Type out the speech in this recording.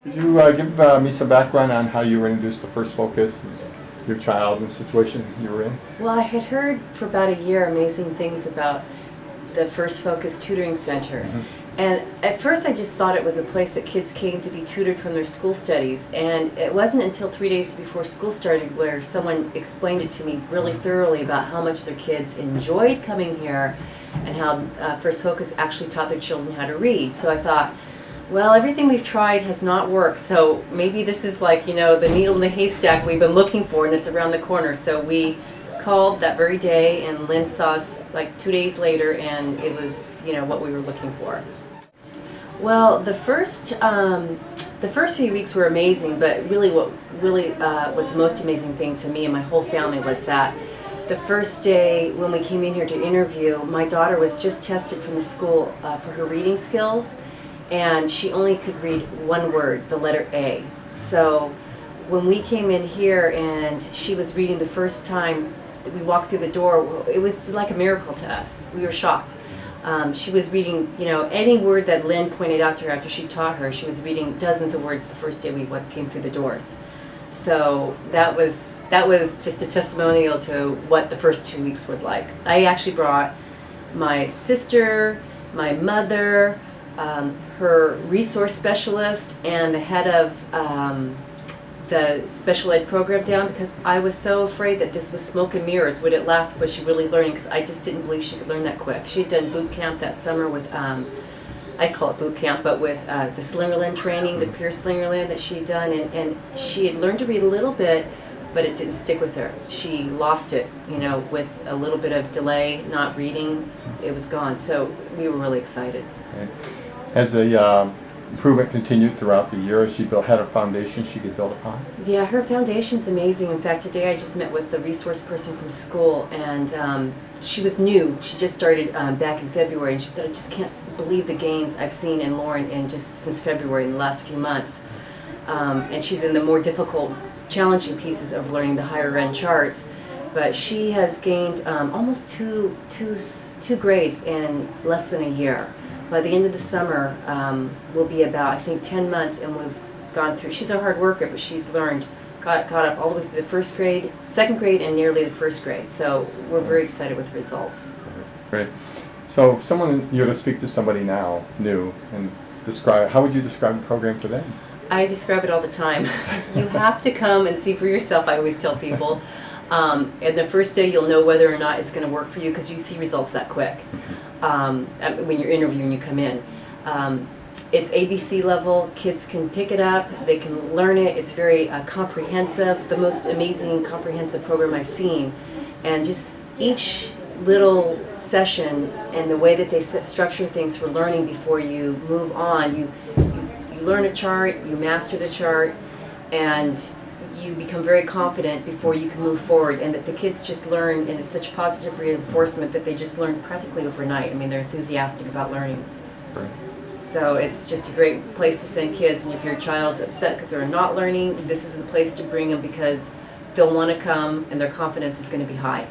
Could you give me some background on how you were introduced to First Focus, your child, and the situation you were in? Well, I had heard for about a year amazing things about the First Focus Tutoring Center. And at first I just thought it was a place that kids came to be tutored from their school studies. And it wasn't until 3 days before school started where someone explained it to me really thoroughly about how much their kids enjoyed coming here and how First Focus actually taught their children how to read. So I thought, well, everything we've tried has not worked, so maybe this is like, you know, the needle in the haystack we've been looking for, and it's around the corner. So we called that very day, and Lynn saw us like 2 days later, and it was, you know, what we were looking for. Well, the first few weeks were amazing, but really what really was the most amazing thing to me and my whole family was that the first day when we came in here to interview, my daughter was just tested from the school for her reading skills. And she only could read one word, the letter A. So when we came in here and she was reading the first time that we walked through the door, it was like a miracle to us. We were shocked. She was reading, you know, any word that Lynn pointed out to her after she taught her. She was reading dozens of words the first day we came through the doors. So that was just a testimonial to what the first 2 weeks was like. I actually brought my sister, my mother, her resource specialist, and the head of the special ed program down because I was so afraid that this was smoke and mirrors. Would it last? Was she really learning? Because I just didn't believe she could learn that quick. She had done boot camp that summer with, I call it boot camp, but with the Slingerland training, the Peer Slingerland that she had done, and she had learned to read a little bit, but it didn't stick with her. She lost it, you know, with a little bit of delay, not reading, it was gone. So we were really excited. Okay. Has the improvement continued throughout the year as she had a foundation she could build upon? Yeah, her foundation's amazing. In fact, today I just met with the resource person from school, and she was new. She just started back in February, and she said, I just can't believe the gains I've seen in Lauren in just since February, in the last few months. And she's in the more difficult, challenging pieces of learning the higher end charts. But she has gained almost two grades in less than a year. By the end of the summer, we'll be about, I think, 10 months, and we've gone through, she's a hard worker, but she's learned, caught up all the way through the first grade, second grade, and nearly the first grade. So we're very excited with the results. Great. So if you were to speak to somebody now, new, and describe, how would you describe the program for them? I describe it all the time. You have to come and see for yourself, I always tell people. And the first day you'll know whether or not it's going to work for you because you see results that quick. When you're interviewing, you come in. It's ABC level, kids can pick it up, they can learn it, it's very comprehensive, the most amazing comprehensive program I've seen. And just each little session and the way that they structure things for learning before you move on, you learn a chart, you master the chart, and you become very confident before you can move forward, and that the kids just learn, and it's such positive reinforcement that they just learn practically overnight. I mean, they're enthusiastic about learning. Right. So it's just a great place to send kids, and if your child's upset because they're not learning, this is the place to bring them because they'll want to come and their confidence is going to be high.